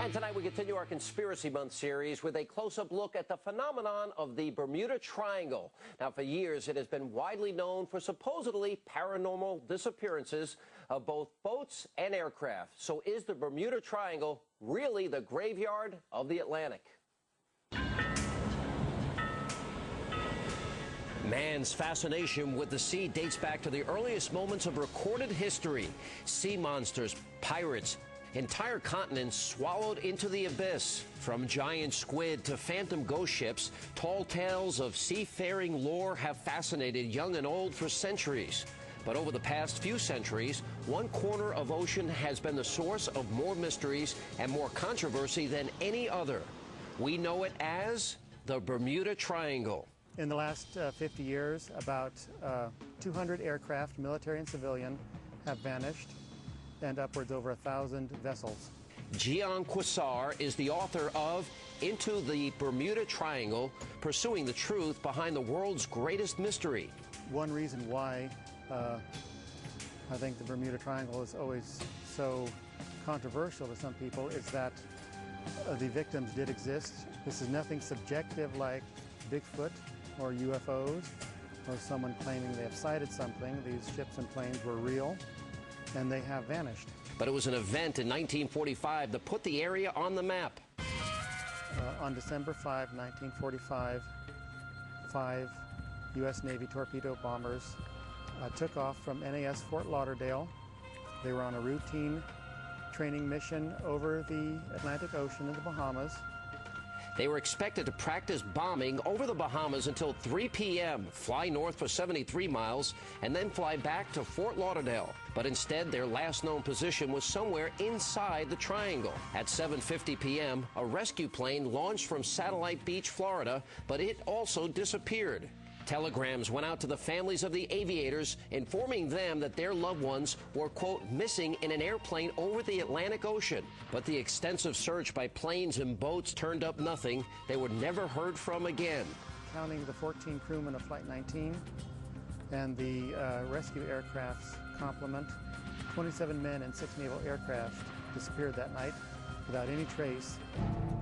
And tonight we continue our Conspiracy Month series with a close-up look at the phenomenon of the Bermuda Triangle. Now, for years, it has been widely known for supposedly paranormal disappearances of both boats and aircraft. So is the Bermuda Triangle really the graveyard of the Atlantic? Man's fascination with the sea dates back to the earliest moments of recorded history. Sea monsters, pirates, entire continents swallowed into the abyss. From giant squid to phantom ghost ships, tall tales of seafaring lore have fascinated young and old for centuries. But over the past few centuries, one corner of ocean has been the source of more mysteries and more controversy than any other. We know it as the Bermuda Triangle. In the last 50 years, about 200 aircraft, military and civilian, have vanished, and upwards over 1,000 vessels. Gian Quasar is the author of Into the Bermuda Triangle, Pursuing the Truth Behind the World's Greatest Mystery. One reason why I think the Bermuda Triangle is always so controversial to some people is that the victims did exist. This is nothing subjective like Bigfoot or UFOs or someone claiming they have sighted something. These ships and planes were real, and they have vanished. But it was an event in 1945 that put the area on the map. On December 5, 1945, 5 U.S. Navy torpedo bombers took off from NAS Fort Lauderdale. They were on a routine training mission over the Atlantic Ocean in the Bahamas. They were expected to practice bombing over the Bahamas until 3 p.m., fly north for 73 miles, and then fly back to Fort Lauderdale. But instead, their last known position was somewhere inside the triangle. At 7:50 p.m., a rescue plane launched from Satellite Beach, Florida, but it also disappeared. Telegrams went out to the families of the aviators, informing them that their loved ones were, quote, missing in an airplane over the Atlantic Ocean. But the extensive search by planes and boats turned up nothing. They were never heard from again. Counting the 14 crewmen of Flight 19 and the rescue aircraft's complement, 27 men and 6 naval aircraft disappeared that night without any trace.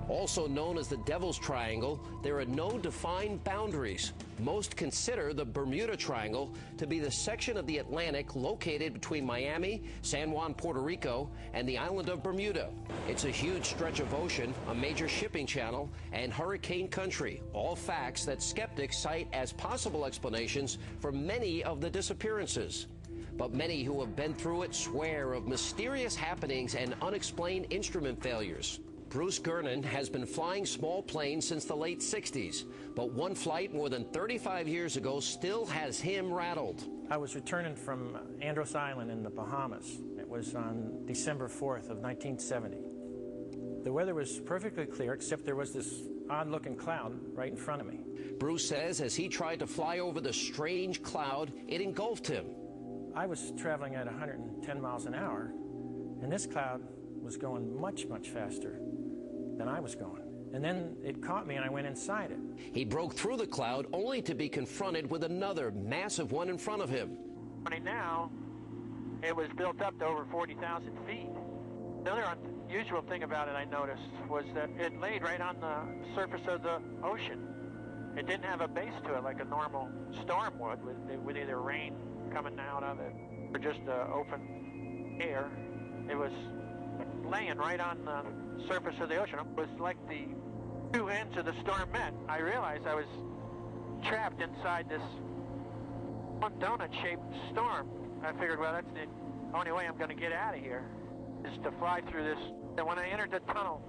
Also known as the Devil's Triangle, there are no defined boundaries. Most consider the Bermuda Triangle to be the section of the Atlantic located between Miami, San Juan, Puerto Rico, and the island of Bermuda. It's a huge stretch of ocean, a major shipping channel, and hurricane country, all facts that skeptics cite as possible explanations for many of the disappearances. But many who have been through it swear of mysterious happenings and unexplained instrument failures. Bruce Gernon has been flying small planes since the late 60s, but one flight more than 35 years ago still has him rattled. I was returning from Andros Island in the Bahamas. It was on December 4th of 1970. The weather was perfectly clear, except there was this odd-looking cloud right in front of me. Bruce says as he tried to fly over the strange cloud, it engulfed him. I was traveling at 110 miles an hour, and this cloud was going much, much faster than I was going. And then it caught me and I went inside it. He broke through the cloud only to be confronted with another massive one in front of him. Now, it was built up to over 40,000 feet. The other unusual thing about it I noticed was that it laid right on the surface of the ocean. It didn't have a base to it like a normal storm would, with either rain coming out of it or just open air. It was laying right on the surface of the ocean. It was like the two ends of the storm met. I realized I was trapped inside this one donut-shaped storm. I figured, well, that's the only way I'm going to get out of here, is to fly through this. And when I entered the tunnel,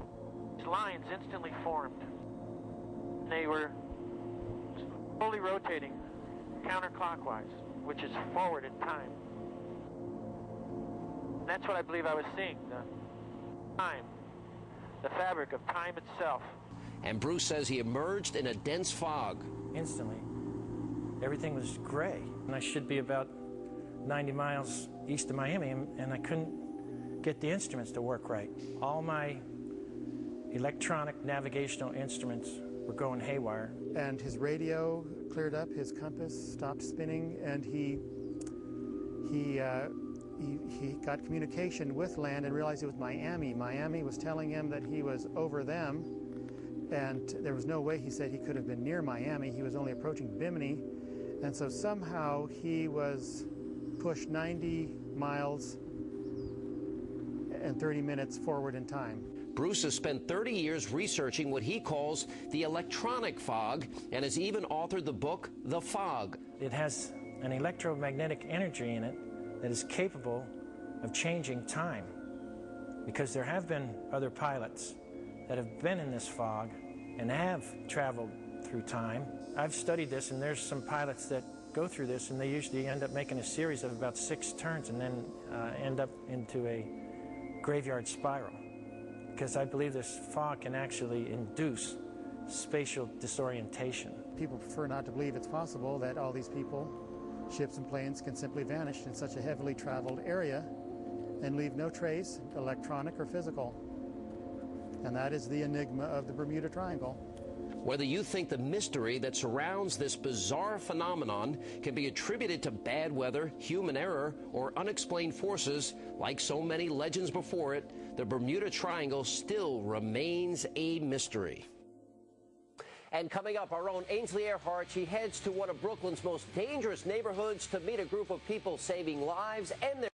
these lines instantly formed. They were fully rotating counterclockwise, which is forward in time. And that's what I believe I was seeing, time, the fabric of time itself. And Bruce says he emerged in a dense fog. Instantly, everything was gray, and I should be about 90 miles east of Miami, and I couldn't get the instruments to work right. All my electronic navigational instruments were going haywire. And his radio cleared up, his compass stopped spinning, and he he got communication with land and realized it was Miami. Miami was telling him that he was over them, and there was no way, he said, he could have been near Miami. He was only approaching Bimini, and so somehow he was pushed 90 miles and 30 minutes forward in time. Bruce has spent 30 years researching what he calls the electronic fog and has even authored the book, The Fog. It has an electromagnetic energy in it that is capable of changing time, because there have been other pilots that have been in this fog and have traveled through time. I've studied this, and there's some pilots that go through this, and they usually end up making a series of about 6 turns and then end up into a graveyard spiral, because I believe this fog can actually induce spatial disorientation. People prefer not to believe it's possible that all these people, ships and planes, can simply vanish in such a heavily traveled area and leave no trace, electronic or physical. And that is the enigma of the Bermuda Triangle. Whether you think the mystery that surrounds this bizarre phenomenon can be attributed to bad weather, human error, or unexplained forces, like so many legends before it, the Bermuda Triangle still remains a mystery. And coming up, our own Ainsley Earhart, she heads to one of Brooklyn's most dangerous neighborhoods to meet a group of people saving lives and their